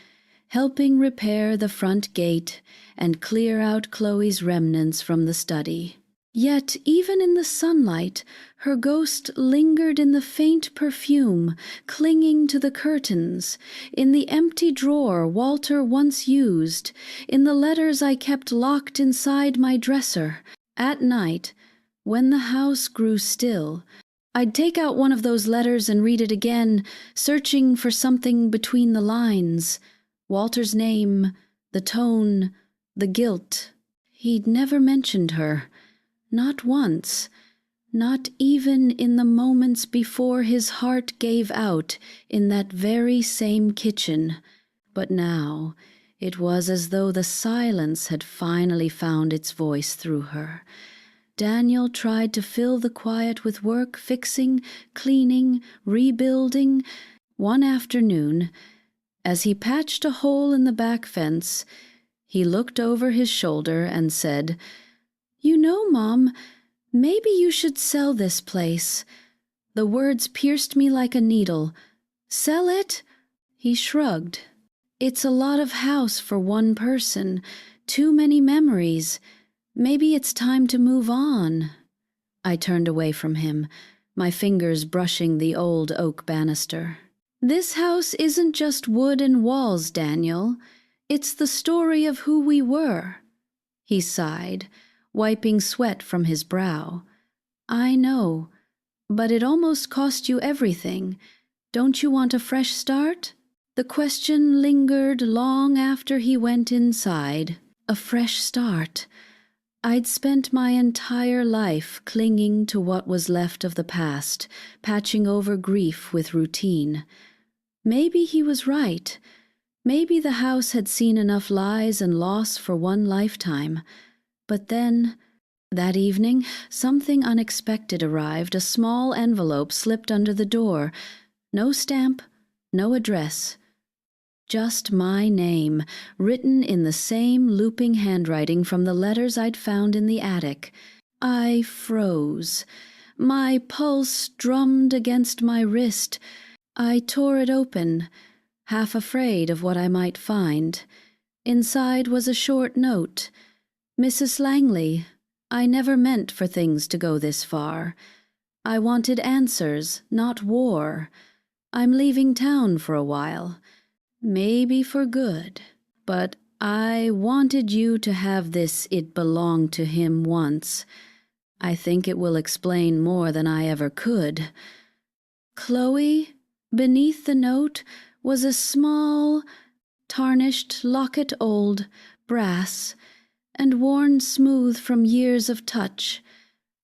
helping repair the front gate and clear out Chloe's remnants from the study. Yet even in the sunlight, her ghost lingered in the faint perfume, clinging to the curtains, in the empty drawer Walter once used, in the letters I kept locked inside my dresser. At night, when the house grew still, I'd take out one of those letters and read it again, searching for something between the lines. Walter's name, the tone, the guilt. He'd never mentioned her. Not once, not even in the moments before his heart gave out in that very same kitchen. But now it was as though the silence had finally found its voice through her. Daniel tried to fill the quiet with work, fixing, cleaning, rebuilding. One afternoon, as he patched a hole in the back fence, he looked over his shoulder and said, "You know, Mom, maybe you should sell this place." The words pierced me like a needle. "Sell it?" He shrugged. "It's a lot of house for one person. Too many memories. Maybe it's time to move on." I turned away from him, my fingers brushing the old oak banister. "This house isn't just wood and walls, Daniel. It's the story of who we were." He sighed, wiping sweat from his brow. "I know, but it almost cost you everything. Don't you want a fresh start?" The question lingered long after he went inside. A fresh start. I'd spent my entire life clinging to what was left of the past, patching over grief with routine. Maybe he was right. Maybe the house had seen enough lies and loss for one lifetime. But then, that evening, something unexpected arrived. A small envelope slipped under the door. No stamp, no address. Just my name, written in the same looping handwriting from the letters I'd found in the attic. I froze. My pulse drummed against my wrist. I tore it open, half afraid of what I might find. Inside was a short note. "Mrs. Langley, I never meant for things to go this far. I wanted answers, not war. I'm leaving town for a while. Maybe for good. But I wanted you to have this 'it belonged to him' once. I think it will explain more than I ever could." Chloe, beneath the note, was a small, tarnished locket, old, brass, and worn smooth from years of touch.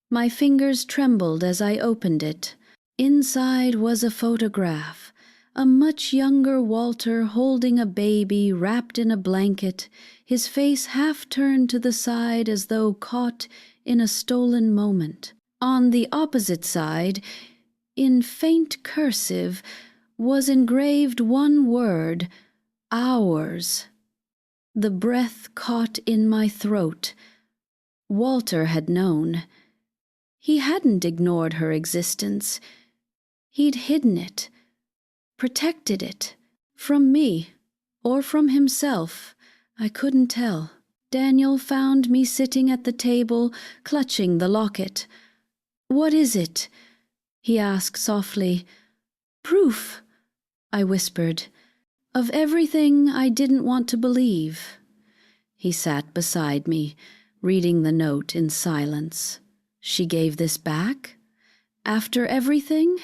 My fingers trembled as I opened it. Inside was a photograph. A much younger Walter holding a baby wrapped in a blanket, his face half turned to the side as though caught in a stolen moment. On the opposite side, In faint cursive was engraved one word, ours. The breath caught in my throat. Walter had known. He hadn't ignored her existence. He'd hidden it, protected it, from me, or from himself. I couldn't tell. Daniel found me sitting at the table, clutching the locket. "What is it?" he asked softly. "Proof," I whispered, "of everything I didn't want to believe." He sat beside me, reading the note in silence. She gave this back? After everything?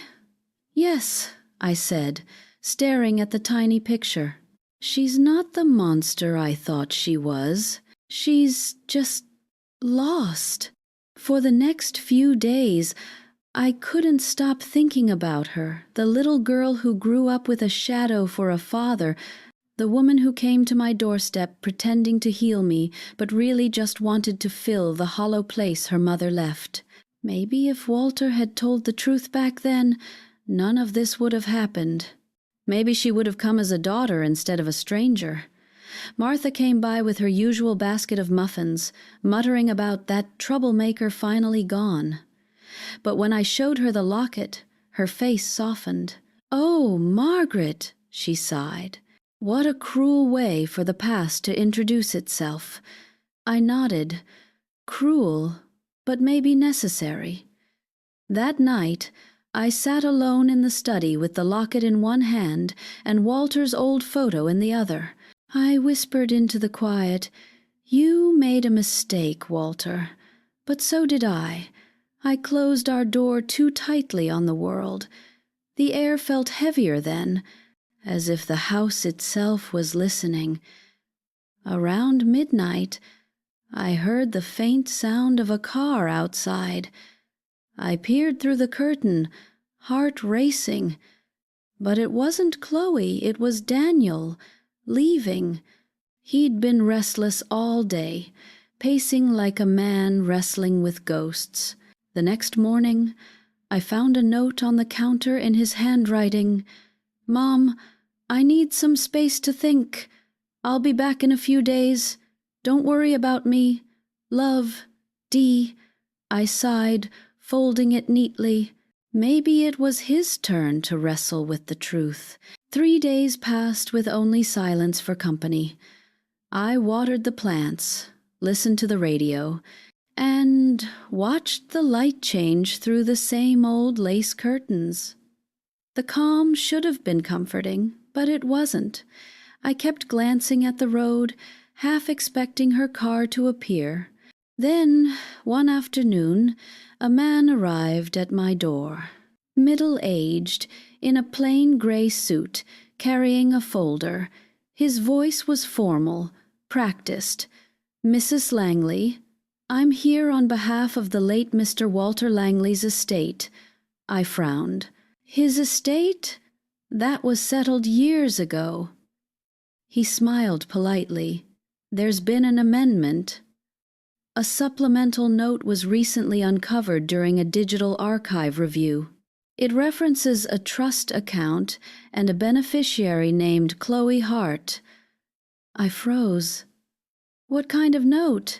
"Yes," I said, staring at the tiny picture. "She's not the monster I thought she was. She's just lost." For the next few days, I couldn't stop thinking about her, the little girl who grew up with a shadow for a father, the woman who came to my doorstep pretending to heal me, but really just wanted to fill the hollow place her mother left. Maybe if Walter had told the truth back then, none of this would have happened. Maybe she would have come as a daughter instead of a stranger. Martha came by with her usual basket of muffins, muttering about that troublemaker finally gone. But when I showed her the locket, her face softened. "Oh, Margaret," she sighed. "What a cruel way for the past to introduce itself." I nodded. Cruel, but maybe necessary. That night, I sat alone in the study with the locket in one hand and Walter's old photo in the other. I whispered into the quiet, "You made a mistake, Walter, but so did I. I closed our door too tightly on the world. The air felt heavier then, as if the house itself was listening. Around midnight, I heard the faint sound of a car outside. I peered through the curtain, heart racing. But it wasn't Chloe, it was Daniel, leaving. He'd been restless all day, pacing like a man wrestling with ghosts. The next morning, I found a note on the counter in his handwriting. "Mom, I need some space to think. I'll be back in a few days. Don't worry about me. Love, D." I sighed, folding it neatly. Maybe it was his turn to wrestle with the truth. 3 days passed with only silence for company. I watered the plants, listened to the radio, and watched the light change through the same old lace curtains. The calm should have been comforting, but it wasn't. I kept glancing at the road, half expecting her car to appear. Then, one afternoon, a man arrived at my door. Middle-aged, in a plain gray suit, carrying a folder. His voice was formal, practiced. "Mrs. Langley, I'm here on behalf of the late Mr. Walter Langley's estate." I frowned. His estate? That was settled years ago. He smiled politely. "There's been an amendment." A supplemental note was recently uncovered during a digital archive review. It references a trust account and a beneficiary named Chloe Hart. I froze. "What kind of note?"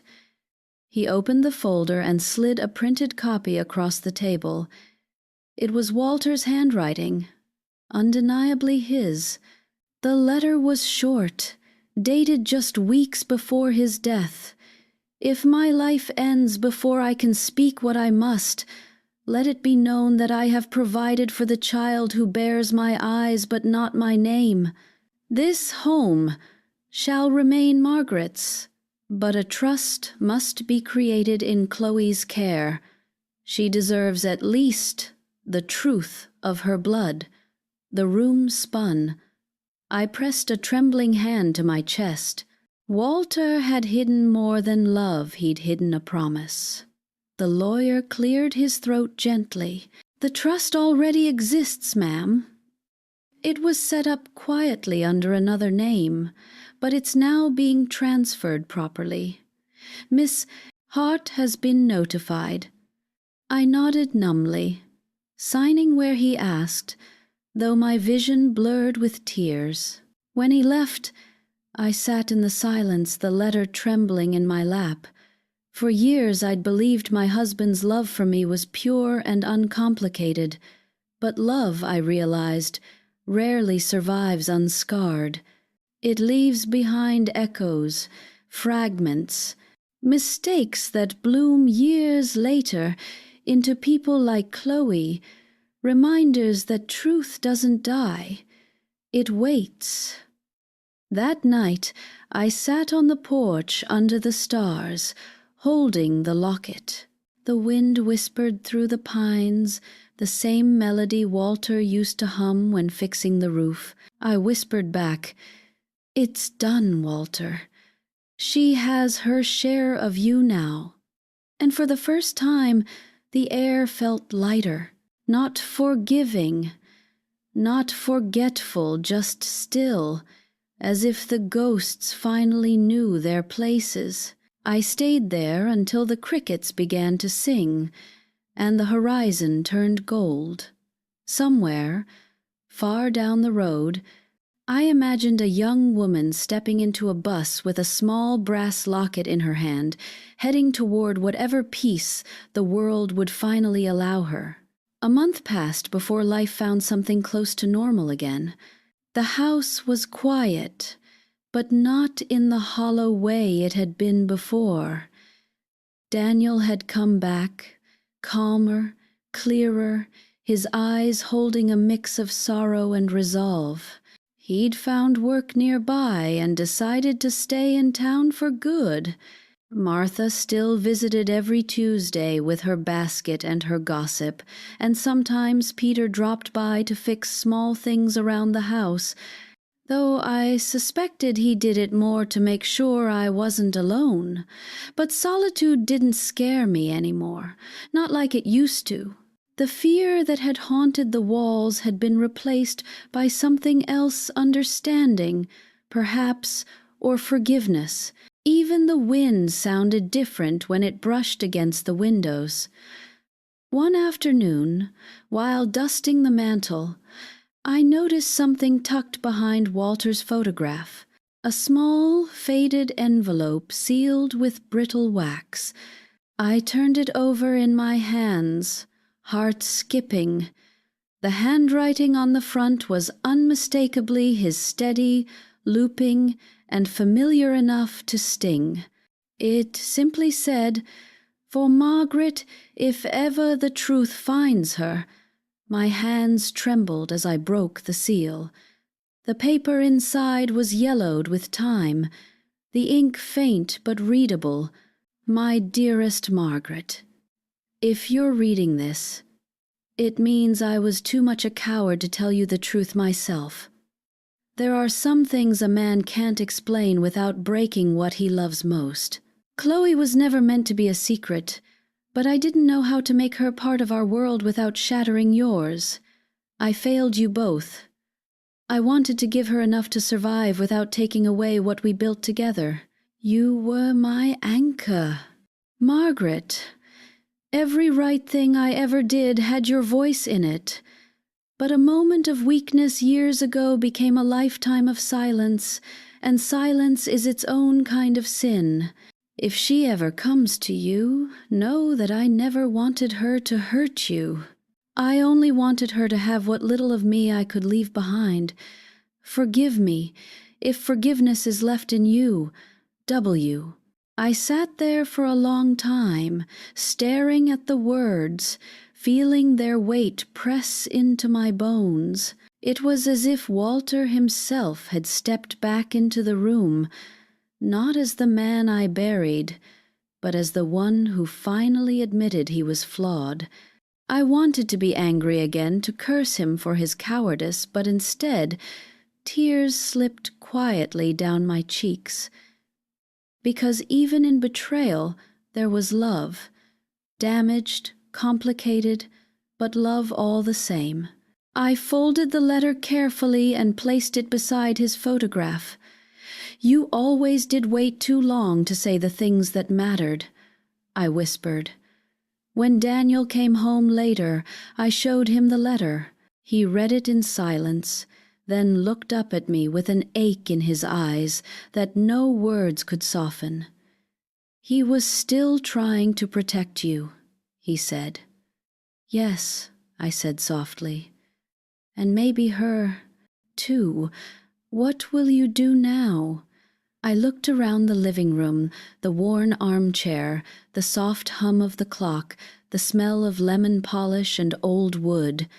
He opened the folder and slid a printed copy across the table. It was Walter's handwriting, undeniably his. The letter was short, dated just weeks before his death. "If my life ends before I can speak what I must, let it be known that I have provided for the child who bears my eyes but not my name. This home shall remain Margaret's, but a trust must be created in Chloe's care. She deserves at least the truth of her blood." The room spun. I pressed a trembling hand to my chest. Walter had hidden more than love, he'd hidden a promise. The lawyer cleared his throat gently. "The trust already exists, ma'am. It was set up quietly under another name, but it's now being transferred properly. Miss Hart has been notified." I nodded numbly. signing where he asked, though my vision blurred with tears. When he left, I sat in the silence, the letter trembling in my lap. For years I'd believed my husband's love for me was pure and uncomplicated, but love, I realized, rarely survives unscarred. It leaves behind echoes, fragments, mistakes that bloom years later into people like Chloe, reminders that truth doesn't die. It waits. That night I sat on the porch under the stars, holding the locket. The wind whispered through the pines, the same melody Walter used to hum when fixing the roof. I whispered back, "It's done, Walter. She has her share of you now." And for the first time, the air felt lighter, not forgiving, not forgetful, just still, as if the ghosts finally knew their places. I stayed there until the crickets began to sing, and the horizon turned gold. Somewhere, far down the road, I imagined a young woman stepping into a bus with a small brass locket in her hand, heading toward whatever peace the world would finally allow her. A month passed before life found something close to normal again. The house was quiet, but not in the hollow way it had been before. Daniel had come back, calmer, clearer, his eyes holding a mix of sorrow and resolve. He'd found work nearby and decided to stay in town for good. Martha still visited every Tuesday with her basket and her gossip, and sometimes Peter dropped by to fix small things around the house, though I suspected he did it more to make sure I wasn't alone. But solitude didn't scare me anymore, not like it used to. The fear that had haunted the walls had been replaced by something else, understanding, perhaps, or forgiveness. Even the wind sounded different when it brushed against the windows. One afternoon, while dusting the mantel, I noticed something tucked behind Walter's photograph, a small, faded envelope sealed with brittle wax. I turned it over in my hands, heart skipping. The handwriting on the front was unmistakably his steady, looping, and familiar enough to sting. It simply said, "For Margaret, if ever the truth finds her." My hands trembled as I broke the seal. The paper inside was yellowed with time, the ink faint but readable. "My dearest Margaret, if you're reading this, it means I was too much a coward to tell you the truth myself. There are some things a man can't explain without breaking what he loves most. Chloe was never meant to be a secret, but I didn't know how to make her part of our world without shattering yours. I failed you both. I wanted to give her enough to survive without taking away what we built together. You were my anchor. Margaret, every right thing I ever did had your voice in it. But a moment of weakness years ago became a lifetime of silence, and silence is its own kind of sin. If she ever comes to you, know that I never wanted her to hurt you. I only wanted her to have what little of me I could leave behind. Forgive me, if forgiveness is left in you. W." I sat there for a long time, staring at the words, feeling their weight press into my bones. It was as if Walter himself had stepped back into the room, not as the man I buried, but as the one who finally admitted he was flawed. I wanted to be angry again, to curse him for his cowardice, but instead, tears slipped quietly down my cheeks. Because even in betrayal, there was love. Damaged, complicated, but love all the same. I folded the letter carefully and placed it beside his photograph. "You always did wait too long to say the things that mattered," I whispered. When Daniel came home later, I showed him the letter. He read it in silence, then looked up at me with an ache in his eyes that no words could soften. "He was still trying to protect you," he said. "Yes," I said softly. "And maybe her, too. What will you do now?" I looked around the living room, the worn armchair, the soft hum of the clock, the smell of lemon polish and old wood.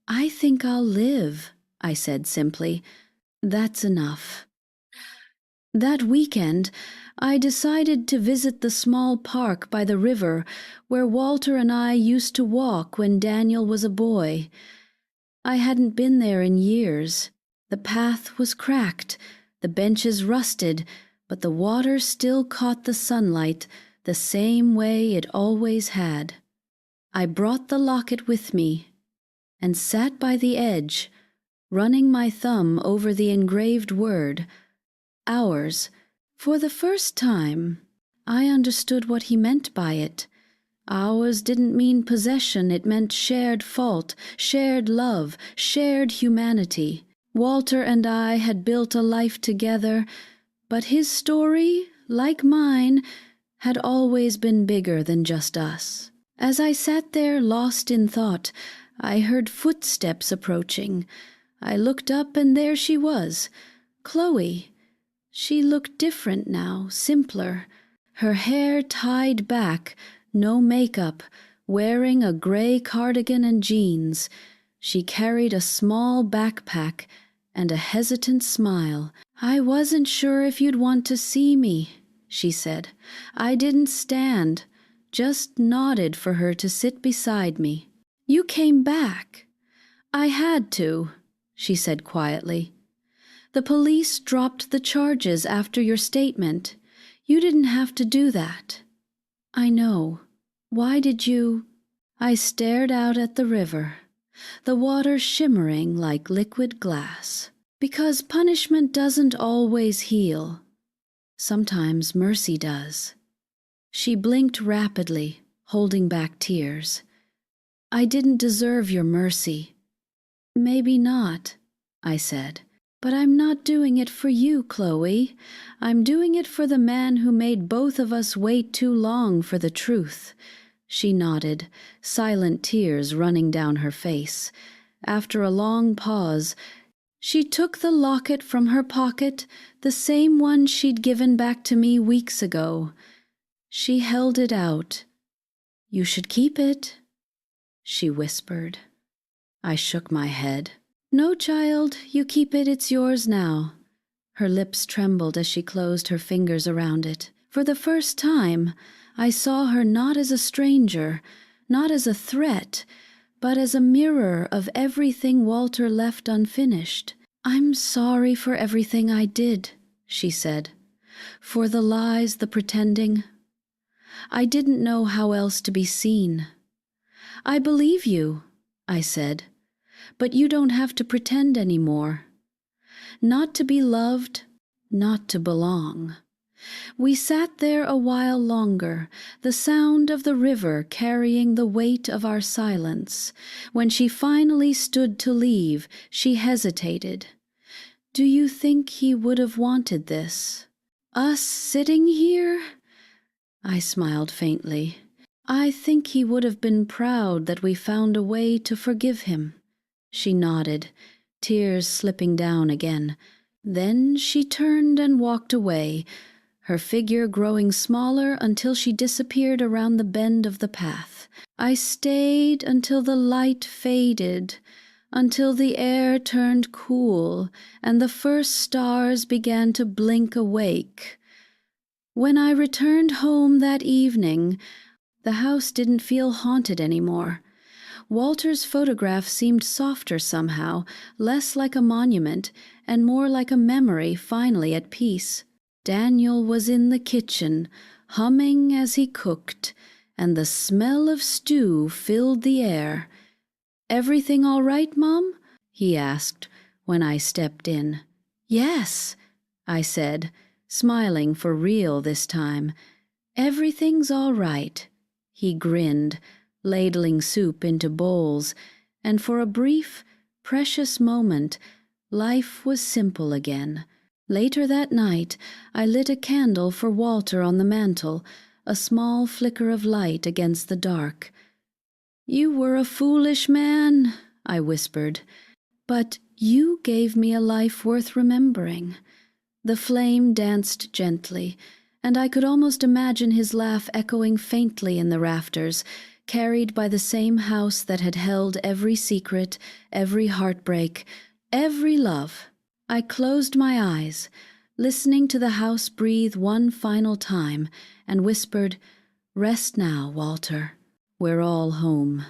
"I think I'll live," I said simply. "That's enough." That weekend, I decided to visit the small park by the river where Walter and I used to walk when Daniel was a boy. I hadn't been there in years. The path was cracked, the benches rusted, but the water still caught the sunlight the same way it always had. I brought the locket with me and sat by the edge, running my thumb over the engraved word, "Ours." For the first time, I understood what he meant by it. Ours didn't mean possession, it meant shared fault, shared love, shared humanity. Walter and I had built a life together, but his story, like mine, had always been bigger than just us. As I sat there lost in thought, I heard footsteps approaching. I looked up and there she was, Chloe. She looked different now, simpler. Her hair tied back, no makeup, wearing a gray cardigan and jeans. She carried a small backpack and a hesitant smile. "I wasn't sure if you'd want to see me," she said. I didn't stand, just nodded for her to sit beside me. "You came back." "I had to," she said quietly. "The police dropped the charges after your statement. You didn't have to do that." "I know. Why did you—" I stared out at the river, the water shimmering like liquid glass. "Because punishment doesn't always heal. Sometimes mercy does." She blinked rapidly, holding back tears. "I didn't deserve your mercy." "Maybe not," I said. "But I'm not doing it for you, Chloe. I'm doing it for the man who made both of us wait too long for the truth." She nodded, silent tears running down her face. After a long pause, she took the locket from her pocket, the same one she'd given back to me weeks ago. She held it out. "You should keep it," she whispered. I shook my head. "No, child, you keep it, it's yours now." Her lips trembled as she closed her fingers around it. For the first time, I saw her not as a stranger, not as a threat, but as a mirror of everything Walter left unfinished. "I'm sorry for everything I did," she said. "For the lies, the pretending. I didn't know how else to be seen." "I believe you," I said. "But you don't have to pretend anymore. Not to be loved, not to belong." We sat there a while longer, the sound of the river carrying the weight of our silence. When she finally stood to leave, she hesitated. "Do you think he would have wanted this? Us sitting here?" I smiled faintly. "I think he would have been proud that we found a way to forgive him." She nodded, tears slipping down again. Then she turned and walked away, her figure growing smaller until she disappeared around the bend of the path. I stayed until the light faded, until the air turned cool and the first stars began to blink awake. When I returned home that evening, the house didn't feel haunted anymore. Walter's photograph seemed softer somehow, less like a monument, and more like a memory finally at peace. Daniel was in the kitchen, humming as he cooked, and the smell of stew filled the air. "Everything all right, Mom?" he asked when I stepped in. "Yes," I said, smiling for real this time. "Everything's all right." He grinned, ladling soup into bowls, and for a brief, precious moment, life was simple again. Later that night, I lit a candle for Walter on the mantel, a small flicker of light against the dark. "You were a foolish man," I whispered, "but you gave me a life worth remembering." The flame danced gently, and I could almost imagine his laugh echoing faintly in the rafters, carried by the same house that had held every secret, every heartbreak, every love. I closed my eyes, listening to the house breathe one final time, and whispered, "Rest now, Walter. We're all home."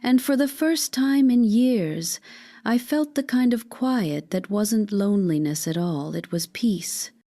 And for the first time in years, I felt the kind of quiet that wasn't loneliness at all, it was peace.